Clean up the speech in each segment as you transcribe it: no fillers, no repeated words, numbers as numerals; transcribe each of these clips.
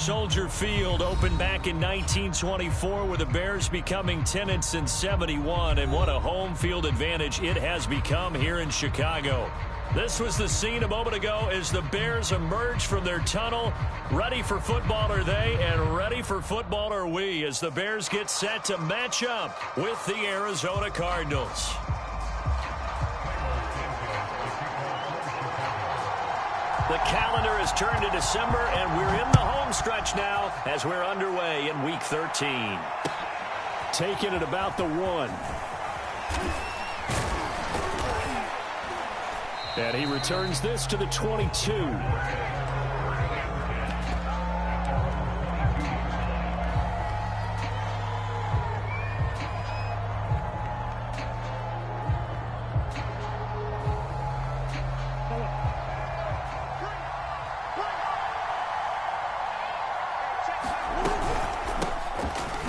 Soldier Field opened back in 1924 with the Bears becoming tenants since 71, and what a home field advantage it has become here in Chicago. This was the scene a moment ago as the Bears emerged from their tunnel. Ready for football are they, and ready for football are we, as the Bears get set to match up with the Arizona Cardinals. The calendar has turned to December, and we're in the home stretch now as we're underway in Week 13. Taken at about the 1. And he returns this to the 22.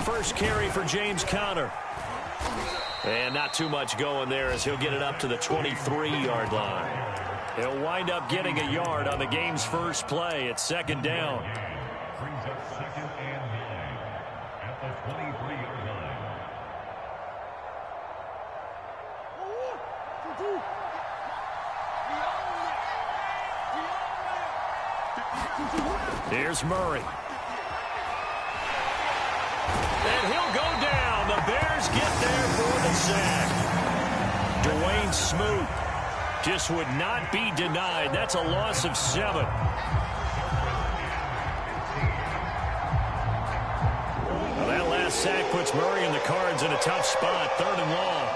First carry for James Conner. And not too much going there as he'll get it up to the 23-yard line. He'll wind up getting a yard on the game's first play. It's second down. Brings up second and 9 at the 23-yard line. Here's Murray. And he'll go down. The Bears get there for the sack. Dwayne Smoot just would not be denied. That's a loss of 7. Well, that last sack puts Murray and the Cards in a tough spot. 3rd and long.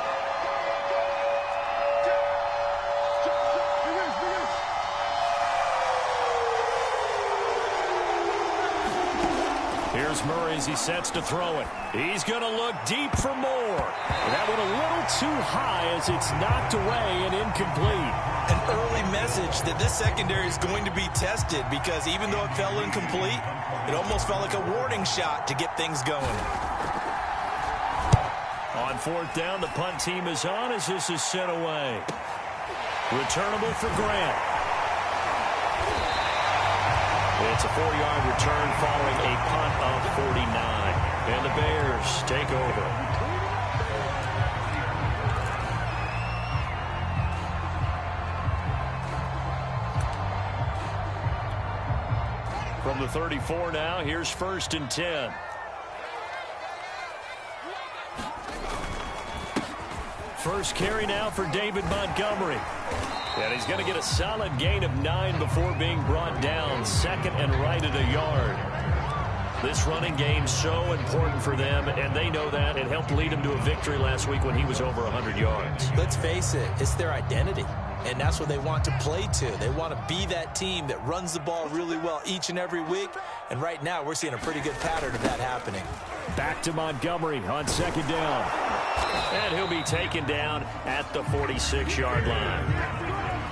Here's Murray as he sets to throw it. He's going to look deep for more. That one a little too high as it's knocked away and incomplete. An early message that this secondary is going to be tested, because even though it fell incomplete, it almost felt like a warning shot to get things going. On 4th down, the punt team is on as this is sent away. Returnable for Grant. It's a 4-yard return following a punt of 49. And the Bears take over. From the 34 now, here's 1st and 10. First carry now for David Montgomery. And he's going to get a solid gain of 9 before being brought down. 2nd and right at a yard. This running game so important for them, and they know that. It helped lead them to a victory last week when he was over 100 yards. Let's face it, it's their identity, and that's what they want to play to. They want to be that team that runs the ball really well each and every week, and right now we're seeing a pretty good pattern of that happening. Back to Montgomery on 2nd down. And he'll be taken down at the 46-yard line.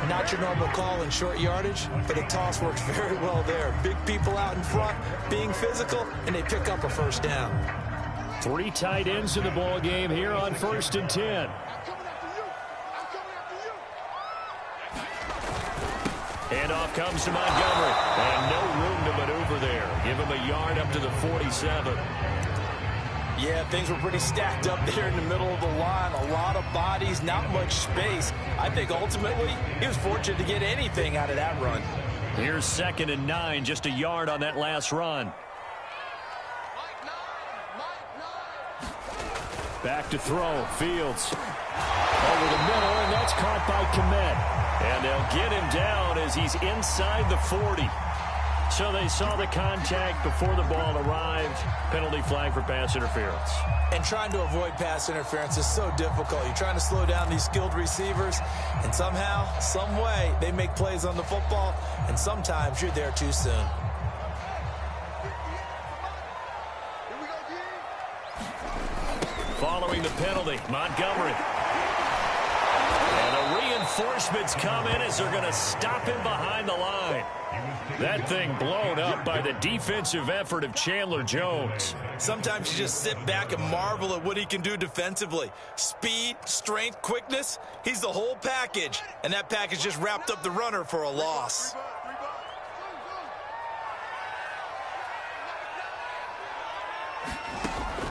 Not your normal call in short yardage, but the toss works very well there. Big people out in front, being physical, and they pick up a 1st down. 3 tight ends in the ball game here on 1st and 10. And off comes to Montgomery. And no room to maneuver there. Give him a yard up to the 47. Yeah, things were pretty stacked up there in the middle of the line. A lot of bodies, not much space. I think ultimately he was fortunate to get anything out of that run. Here's 2nd and 9, just a yard on that last run. Back to throw, Fields. Over the middle, and that's caught by Kmet. And they'll get him down as he's inside the 40. So they saw the contact before the ball arrived. Penalty flag for pass interference. And trying to avoid pass interference is so difficult. You're trying to slow down these skilled receivers, and somehow, some way, they make plays on the football, and sometimes you're there too soon. Following the penalty, Montgomery. And the reinforcements come in as they're going to stop him behind the line. That thing blown up by the defensive effort of Chandler Jones. Sometimes you just sit back and marvel at what he can do defensively. Speed, strength, quickness, he's the whole package. And that package just wrapped up the runner for a loss.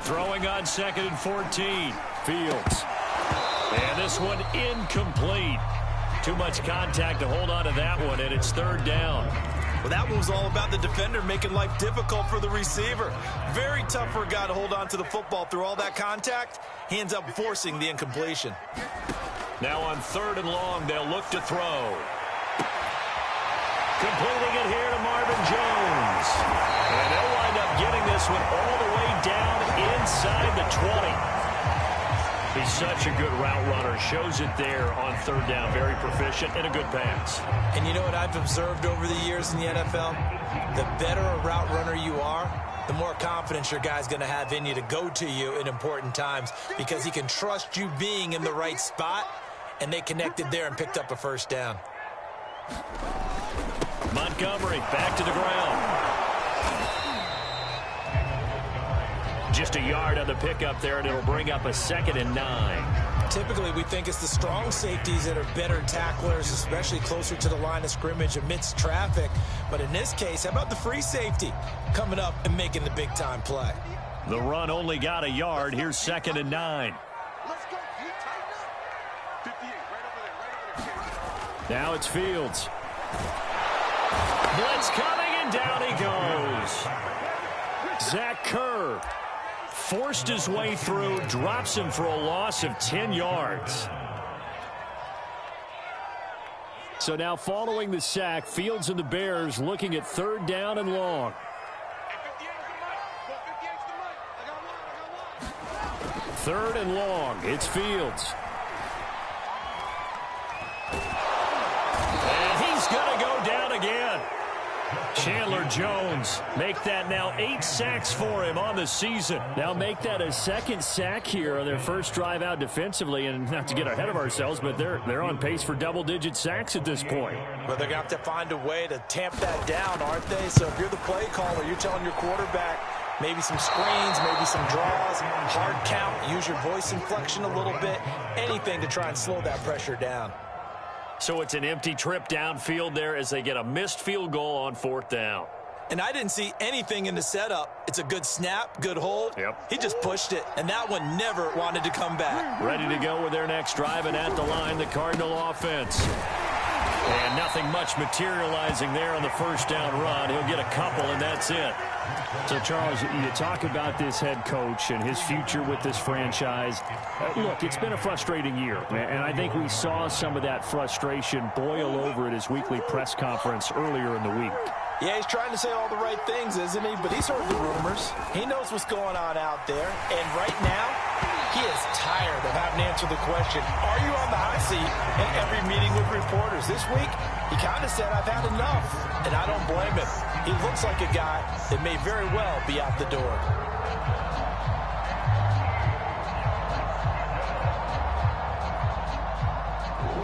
Throwing on 2nd and 14. Fields. And this one incomplete. Too much contact to hold on to that one, and it's 3rd down. Well, that one was all about the defender making life difficult for the receiver. Very tough for a guy to hold on to the football through all that contact. He ends up forcing the incompletion. Now on 3rd and long, they'll look to throw. Completing it here to Marvin Jones. And they'll wind up getting this one all the way down inside the 20. He's such a good route runner. Shows it there on 3rd down. Very proficient and a good pass. And you know what I've observed over the years in the NFL? The better a route runner you are, the more confidence your guy's going to have in you to go to you in important times because he can trust you being in the right spot, and they connected there and picked up a 1st down. Montgomery back to the ground. Just a yard on the pickup there, and it'll bring up a 2nd and 9. Typically, we think it's the strong safeties that are better tacklers, especially closer to the line of scrimmage amidst traffic. But in this case, how about the free safety coming up and making the big-time play? The run only got a yard. Here's 2nd and 9. Let's go. You tighten up. 58, right over there. Now it's Fields. Blitz coming, and down he goes. Zach Kerr forced his way through, drops him for a loss of 10 yards. So now following the sack, Fields and the Bears looking at 3rd down and long. 3rd and long. It's Fields. And he's going to go down again. Chandler Jones make that now 8 sacks for him on the season. Now make that a 2nd sack here on their first drive out defensively. And not to get ahead of ourselves, but they're on pace for double-digit sacks at this point. But they're going to have to find a way to tamp that down, aren't they? So if you're the play caller, you're telling your quarterback maybe some screens, maybe some draws, hard count, use your voice inflection a little bit, anything to try and slow that pressure down. So it's an empty trip downfield there as they get a missed field goal on 4th down. And I didn't see anything in the setup. It's a good snap, good hold. Yep. He just pushed it, and that one never wanted to come back. Ready to go with their next drive, and at the line, the Cardinal offense. And nothing much materializing there on the 1st down run. He'll get a couple, and that's it. So, Charles, you talk about this head coach and his future with this franchise. Look, it's been a frustrating year, and I think we saw some of that frustration boil over at his weekly press conference earlier in the week. Yeah, he's trying to say all the right things, isn't he? But he's heard the rumors. He knows what's going on out there. And right now, he is tired of having to answer the question, are you on the hot seat in every meeting with reporters? This week, he kind of said, I've had enough. And I don't blame him. He looks like a guy that may very well be out the door.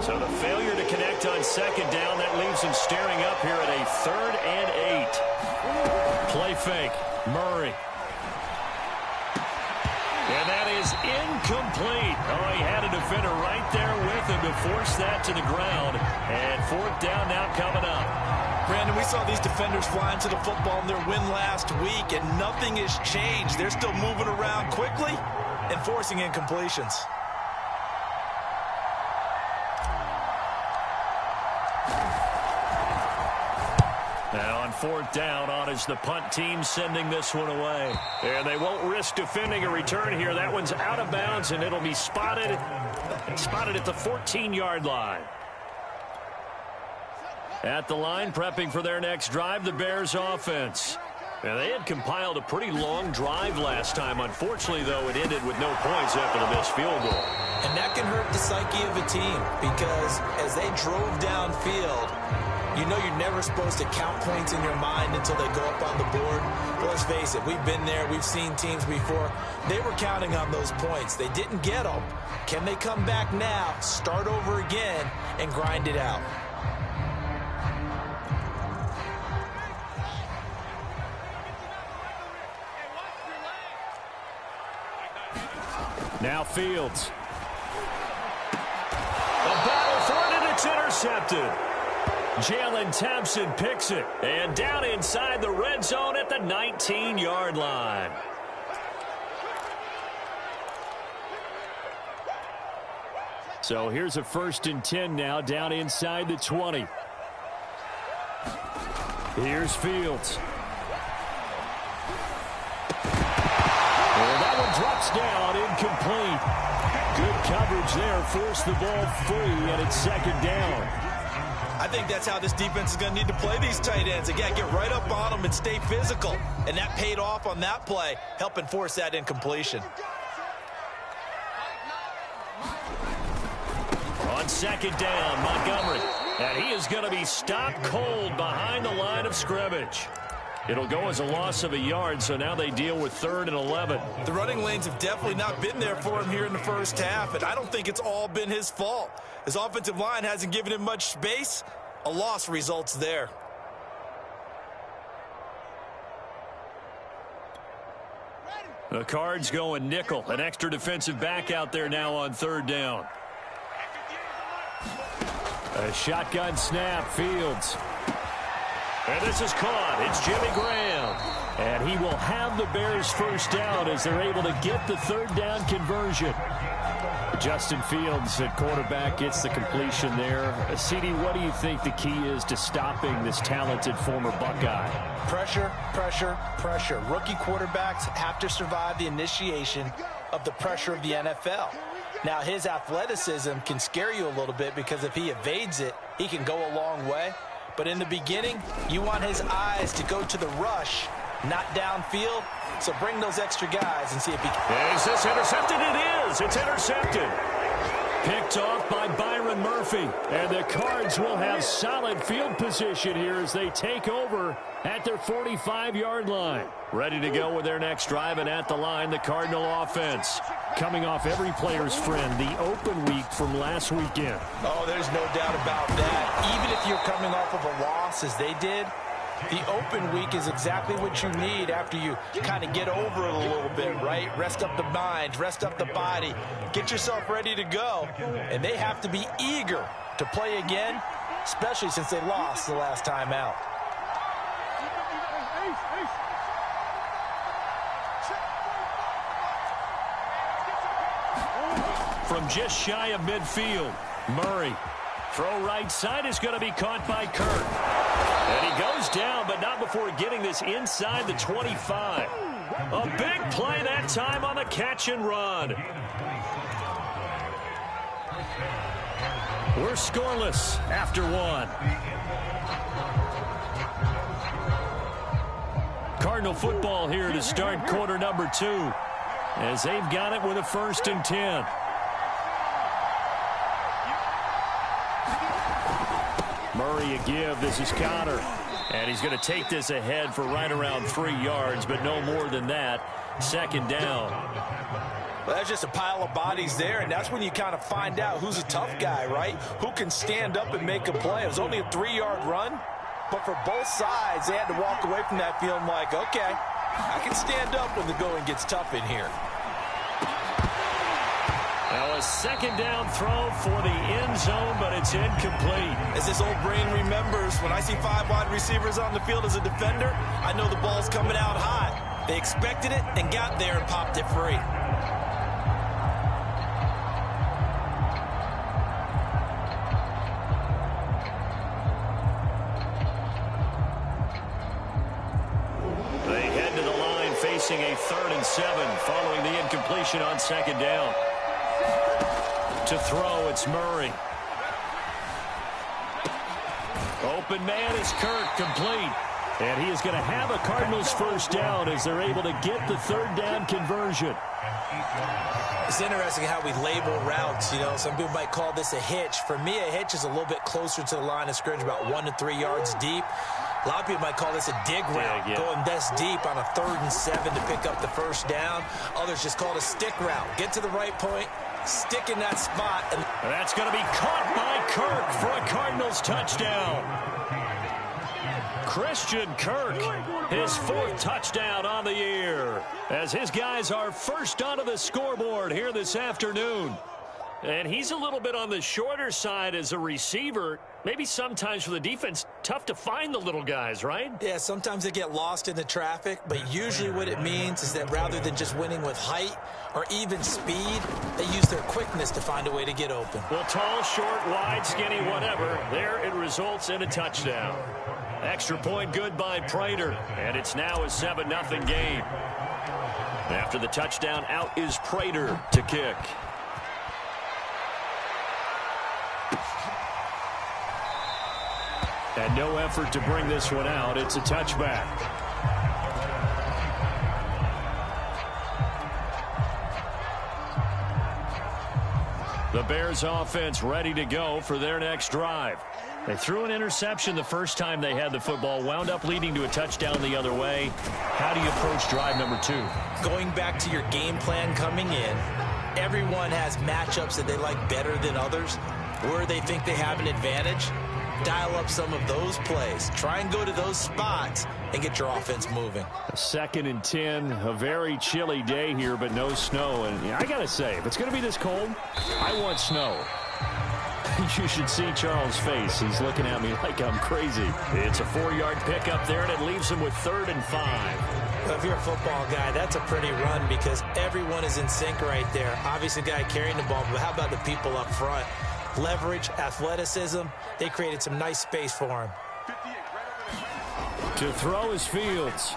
So the failure to connect on 2nd down, that leaves him staring up here at a 3rd and 8. Play fake. Murray. And that is incomplete. Oh, he had a defender right there with him to force that to the ground. And 4th down now coming up. Brandon, we saw these defenders flying to the football in their win last week, and nothing has changed. They're still moving around quickly and forcing incompletions. Now on 4th down, on is the punt team sending this one away. And they won't risk defending a return here. That one's out of bounds, and it'll be spotted at the 14-yard line. At the line, prepping for their next drive, the Bears offense. Now, they had compiled a pretty long drive last time. Unfortunately, though, it ended with no points after the missed field goal. And that can hurt the psyche of a team because as they drove downfield, you know you're never supposed to count points in your mind until they go up on the board. But let's face it, we've been there. We've seen teams before. They were counting on those points. They didn't get them. Can they come back now, start over again, and grind it out? Now Fields. A battle for it, and it's intercepted. Jalen Thompson picks it. And down inside the red zone at the 19-yard line. So here's a 1st and 10 now, down inside the 20. Here's Fields. That one drops down, incomplete. Good coverage there, forced the ball free, and it's 2nd down. I think that's how this defense is going to need to play these tight ends. Again, get right up on them and stay physical. And that paid off on that play, helping force that incompletion. On 2nd down, Montgomery. And he is going to be stopped cold behind the line of scrimmage. It'll go as a loss of a yard, so now they deal with 3rd and 11. The running lanes have definitely not been there for him here in the first half, and I don't think it's all been his fault. His offensive line hasn't given him much space. A loss results there. The Cards going nickel. An extra defensive back out there now on 3rd down. A shotgun snap, Fields. And this is caught. It's Jimmy Graham. And he will have the Bears' first down as they're able to get the 3rd down conversion. Justin Fields at quarterback gets the completion there. CD, what do you think the key is to stopping this talented former Buckeye? Pressure, pressure, pressure. Rookie quarterbacks have to survive the initiation of the pressure of the NFL. Now, his athleticism can scare you a little bit because if he evades it, he can go a long way. But in the beginning, you want his eyes to go to the rush, not downfield. So bring those extra guys and see if he can. Is this intercepted? It is. It's intercepted. Picked off by Byron Murphy. And the Cards will have solid field position here as they take over at their 45-yard line. Ready to go with their next drive, and at the line, the Cardinal offense. Coming off every player's friend, the open week from last weekend. Oh, there's no doubt about that. Even if you're coming off of a loss as they did, the open week is exactly what you need after you kind of get over it a little bit, right? Rest up the mind, rest up the body, get yourself ready to go. And they have to be eager to play again, especially since they lost the last time out. From just shy of midfield, Murray. Throw right side is going to be caught by Kirk. And he goes down, but not before getting this inside the 25. A big play that time on the catch and run. We're scoreless after 1. Cardinal football here to start quarter number 2, as they've got it with a 1st and 10. Murray a give. This is Connor. And he's going to take this ahead for right around 3 yards, but no more than that. 2nd down. Well, that's just a pile of bodies there, and that's when you kind of find out who's a tough guy, right? Who can stand up and make a play. It was only a 3-yard run, but for both sides, they had to walk away from that feeling like, okay, I can stand up when the going gets tough in here. Now a 2nd down throw for the end zone, but it's incomplete. As this old brain remembers, when I see 5 wide receivers on the field as a defender, I know the ball's coming out hot. They expected it and got there and popped it free. They head to the line facing a 3rd and 7 following the incompletion on 2nd down. To throw, it's Murray. Open man is Kirk, complete. And he is going to have a Cardinals first down as they're able to get the 3rd down conversion. It's interesting how we label routes. You know, some people might call this a hitch. For me, a hitch is a little bit closer to the line of scrimmage, about 1 to 3 yards deep. A lot of people might call this a dig route, going this deep on a 3rd and 7 to pick up the first down. Others just call it a stick route. Get to the right point, stick in that spot. And that's going to be caught by Kirk for a Cardinals touchdown. Christian Kirk, his 4th touchdown on the year, as his guys are first onto the scoreboard here this afternoon. And he's a little bit on the shorter side as a receiver. Maybe sometimes for the defense, tough to find the little guys, right? Yeah, sometimes they get lost in the traffic, but usually what it means is that rather than just winning with height or even speed, they use their quickness to find a way to get open. Well, tall, short, wide, skinny, whatever. There it results in a touchdown. Extra point good by Prater, and it's now a 7-0 game. After the touchdown, out is Prater to kick. And no effort to bring this one out. It's a touchback. The Bears offense ready to go for their next drive. They threw an interception the first time they had the football, wound up leading to a touchdown the other way. How do you approach drive number 2? Going back to your game plan coming in, everyone has matchups that they like better than others, where they think they have an advantage. Dial up some of those plays. Try and go to those spots and get your offense moving. A 2nd and 10, a very chilly day here, but no snow. And yeah, I got to say, if it's going to be this cold, I want snow. You should see Charles' face. He's looking at me like I'm crazy. It's a 4-yard pickup there, and it leaves him with 3rd and 5. Well, if you're a football guy, that's a pretty run because everyone is in sync right there. Obviously, the guy carrying the ball, but how about the people up front? Leverage, athleticism, they created some nice space for him. To throw is Fields.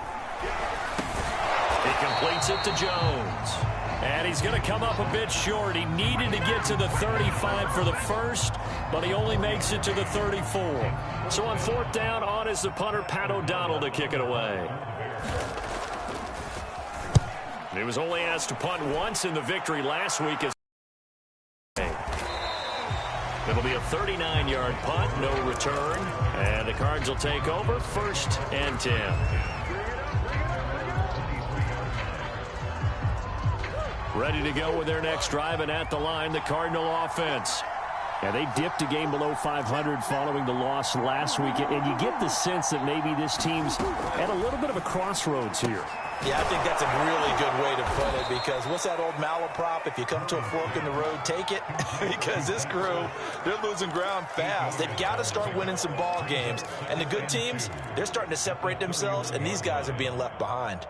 He completes it to Jones. And he's going to come up a bit short. He needed to get to the 35 for the first, but he only makes it to the 34. So on 4th down, on is the punter, Pat O'Donnell, to kick it away. He was only asked to punt once in the victory last week. It'll be a 39-yard punt, no return. And the Cards will take over, 1st and 10. Ready to go with their next drive, and at the line, the Cardinal offense. Yeah, they dipped a game below 500 following the loss last week, and you get the sense that maybe this team's at a little bit of a crossroads here. Yeah, I think that's a really good way to put it because what's that old malaprop? If you come to a fork in the road, take it. Because this crew, they're losing ground fast. They've got to start winning some ball games. And the good teams, they're starting to separate themselves, and these guys are being left behind.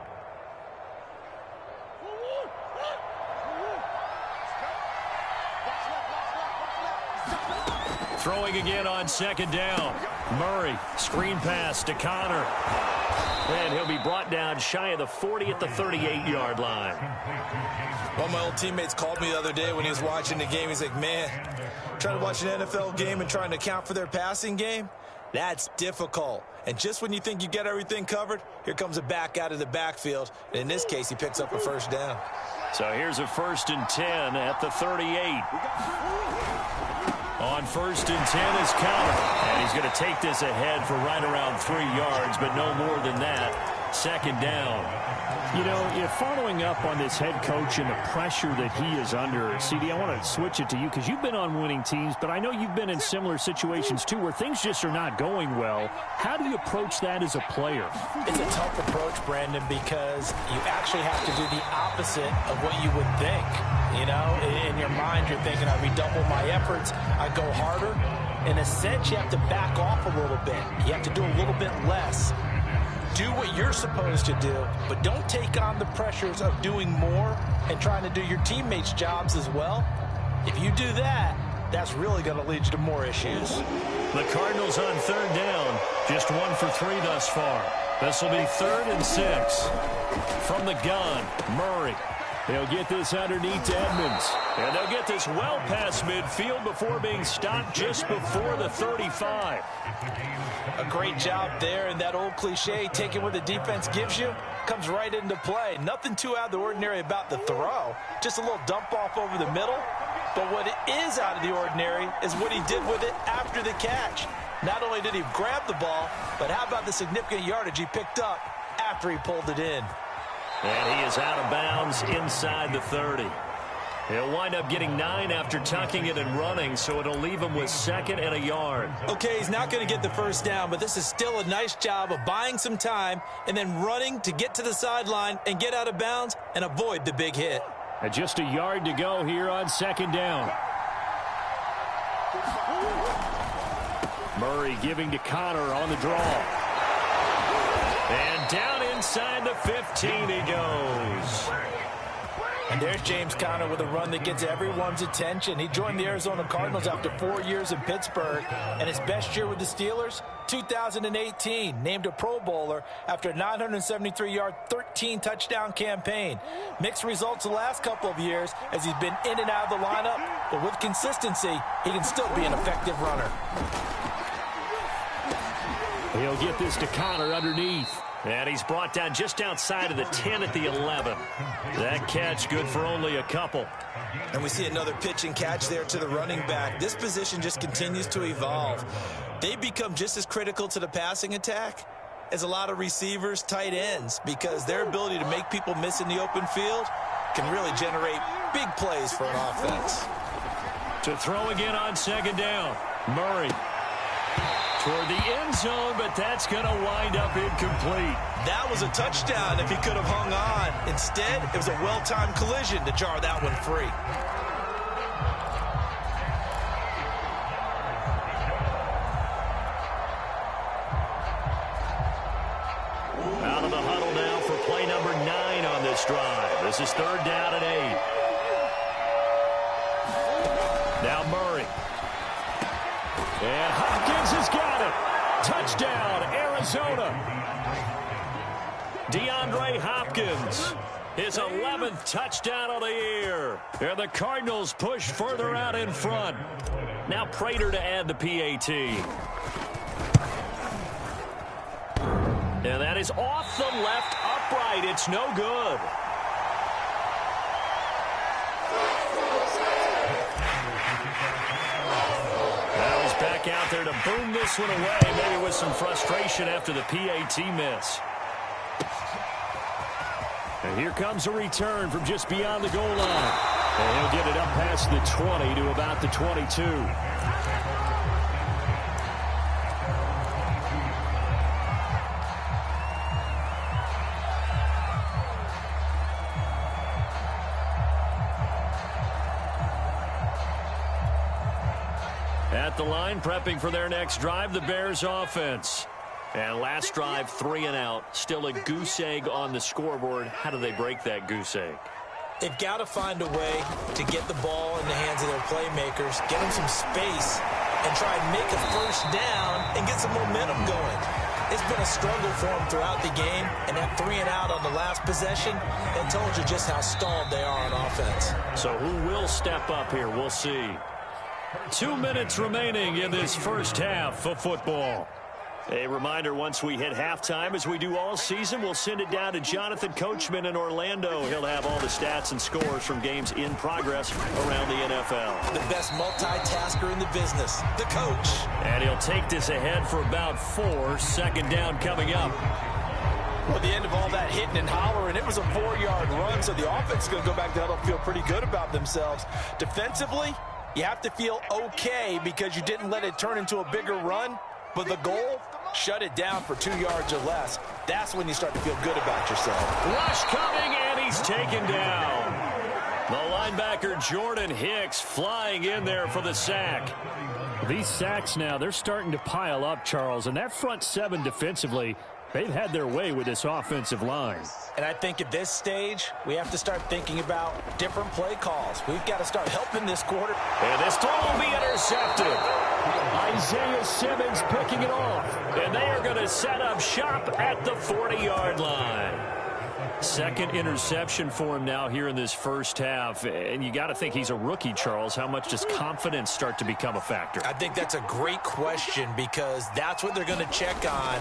Throwing again on 2nd down. Murray, screen pass to Connor. And he'll be brought down shy of the 40 at the 38-yard line. One of my old teammates called me the other day when he was watching the game. He's like, man, trying to watch an NFL game and trying to account for their passing game, that's difficult. And just when you think you get everything covered, here comes a back out of the backfield. And in this case, he picks up a 1st down. So here's a 1st and 10 at the 38. On 1st and 10 is Connor. And he's going to take this ahead for right around 3 yards, but no more than that. 2nd down. You know, following up on this head coach and the pressure that he is under, CD, I want to switch it to you because you've been on winning teams, but I know you've been in similar situations too where things just are not going well. How do you approach that as a player? It's a tough approach, Brandon, because you actually have to do the opposite of what you would think. You know, in your mind, you're thinking, I redouble my efforts, I go harder. In a sense, you have to back off a little bit. You have to do a little bit less. Do what you're supposed to do, but don't take on the pressures of doing more and trying to do your teammates' jobs as well. If you do that, that's really going to lead you to more issues. The Cardinals on 3rd down, just 1 for 3 thus far. This will be 3rd and 6. From the gun, Murray. They'll get this underneath to Edmonds. And they'll get this well past midfield before being stopped just before the 35. A great job there, and that old cliche, taking what the defense gives you, comes right into play. Nothing too out of the ordinary about the throw. Just a little dump off over the middle. But what is out of the ordinary is what he did with it after the catch. Not only did he grab the ball, but how about the significant yardage he picked up after he pulled it in. And he is out of bounds inside the 30. He'll wind up getting 9 after tucking it and running, so it'll leave him with 2nd and a yard. Okay, he's not going to get the 1st down, but this is still a nice job of buying some time and then running to get to the sideline and get out of bounds and avoid the big hit. And just a yard to go here on 2nd down. Murray giving to Connor on the draw. And down inside the 15 he goes. And there's James Conner with a run that gets everyone's attention. He joined the Arizona Cardinals after 4 years in Pittsburgh, and his best year with the Steelers, 2018, named a Pro Bowler after a 973-yard, 13-touchdown campaign. Mixed results the last couple of years as he's been in and out of the lineup, but with consistency, he can still be an effective runner. He'll get this to Connor underneath. And he's brought down just outside of the 10 at the 11. That catch good for only a couple. And we see another pitch and catch there to the running back. This position just continues to evolve. They become just as critical to the passing attack as a lot of receivers, tight ends, because their ability to make people miss in the open field can really generate big plays for an offense. To throw again on second down. Murray toward the end zone, but that's going to wind up incomplete. That was a touchdown if he could have hung on. Instead, it was a well-timed collision to jar that one free. Out of the huddle now for play number 9 on this drive. This is third down and 8. Now Murray. And Hopkins has got it. Touchdown, Arizona. DeAndre Hopkins, his 11th touchdown of the year. And the Cardinals push further out in front. Now Prater to add the PAT. And that is off the left upright. It's no good. Back out there to boom this one away, maybe with some frustration after the PAT miss. And here comes a return from just beyond the goal line. And he'll get it up past the 20 to about the 22. At the line, prepping for their next drive, the Bears offense. And last drive, 3 and out. Still a goose egg on the scoreboard. How do they break that goose egg? They've got to find a way to get the ball in the hands of their playmakers, get them some space, and try and make a first down and get some momentum going. It's been a struggle for them throughout the game, and that 3 and out on the last possession, that told you just how stalled they are on offense. So who will step up here? We'll see. 2 minutes remaining in this first half of football. A reminder, once we hit halftime, as we do all season, we'll send it down to Jonathan Coachman in Orlando. He'll have all the stats and scores from games in progress around the NFL. The best multitasker in the business, the coach. And he'll take this ahead for about 4. Second down coming up. Well, at the end of all that hitting and hollering, it was a 4-yard run, so the offense is going to go back to huddle and feel pretty good about themselves. Defensively, you have to feel okay because you didn't let it turn into a bigger run, but the goal, shut it down for 2 yards or less. That's when you start to feel good about yourself. Rush coming, and he's taken down. The linebacker Jordan Hicks flying in there for the sack. These sacks now, they're starting to pile up, Charles, and that front 7 defensively, they've had their way with this offensive line. And I think at this stage, we have to start thinking about different play calls. We've got to start helping this quarter. And this throw will be intercepted. Isaiah Simmons picking it off. And they are going to set up shop at the 40-yard line. Second interception for him now here in this first half. And you got to think he's a rookie, Charles. How much does confidence start to become a factor? I think that's a great question because that's what they're going to check on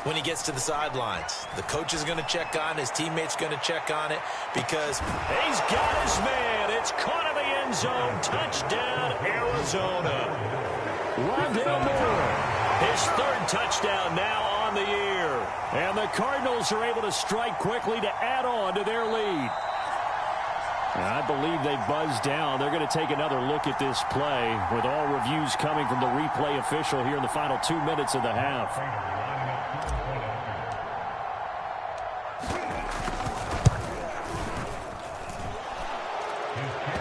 when he gets to the sidelines. The coach is going to check on it. His teammates going to check on it because he's got his man. It's caught in the end zone. Touchdown, Arizona. Rondale Moore. His 3rd touchdown now on the year. And the Cardinals are able to strike quickly to add on to their lead. And I believe they buzzed down. They're going to take another look at this play with all reviews coming from the replay official here in the final 2 minutes of the half.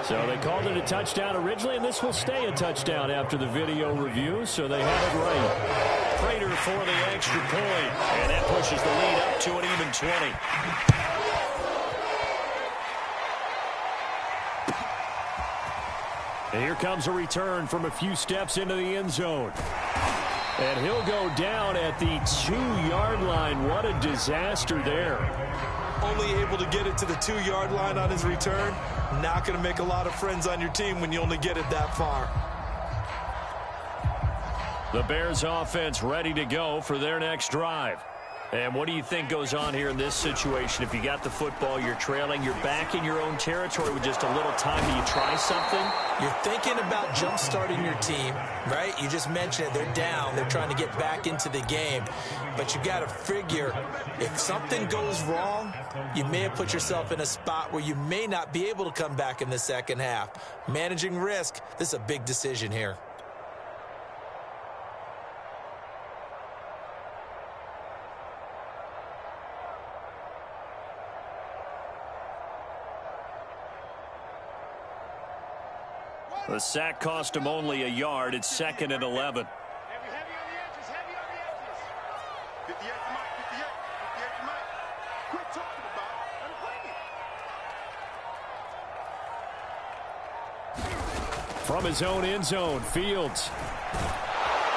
So they called it a touchdown originally, and this will stay a touchdown after the video review, so they had it right. Prater for the extra point, and that pushes the lead up to an even 20. And here comes a return from a few steps into the end zone. And he'll go down at the 2-yard line. What a disaster there. Only able to get it to the 2-yard line on his return. Not going to make a lot of friends on your team when you only get it that far. The Bears offense ready to go for their next drive. And what do you think goes on here in this situation? If you got the football, you're trailing, you're back in your own territory with just a little time. Do you try something? You're thinking about jump-starting your team, right? You just mentioned it. They're down. They're trying to get back into the game. But you got to figure, if something goes wrong, you may have put yourself in a spot where you may not be able to come back in the second half. Managing risk, this is a big decision here. The sack cost him only a yard. It's 2nd and 11. Heavy on the edges, heavy on the edges. 58 to Mike, 58 to Mike. Quit talking about it and bring it. From his own end zone, Fields.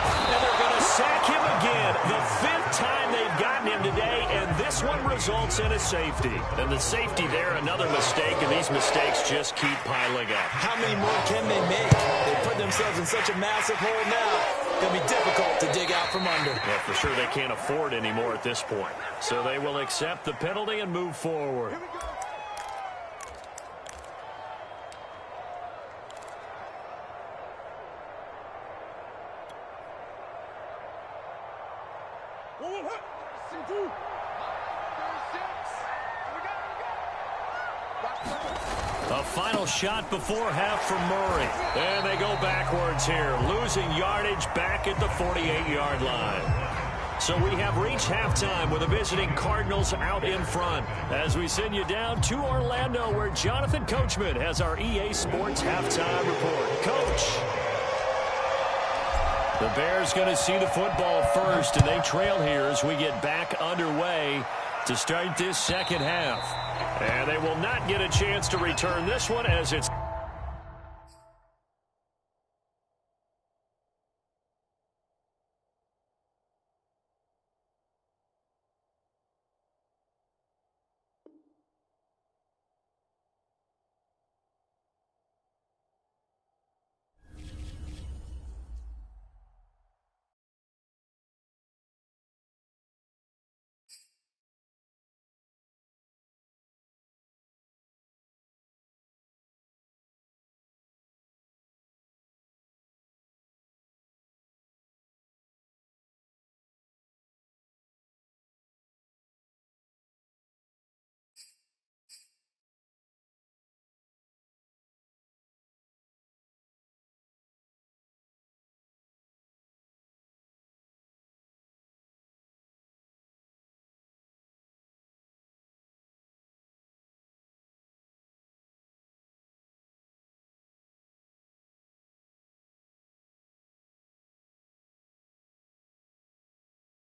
And they're going to sack him again. The 5th time they've gotten him today, and this one results in a safety. And the safety there, another mistake, and these mistakes just keep piling up. How many more can they make? They put themselves in such a massive hole now. It's going to be difficult to dig out from under. Yeah, for sure they can't afford any more at this point. So they will accept the penalty and move forward. A final shot before half from Murray. And they go backwards here, losing yardage back at the 48-yard line. So we have reached halftime with the visiting Cardinals out in front. As we send you down to Orlando, where Jonathan Coachman has our EA Sports halftime report. Coach. The Bears going to see the football first, and they trail here as we get back underway to start this second half. And they will not get a chance to return this one as it's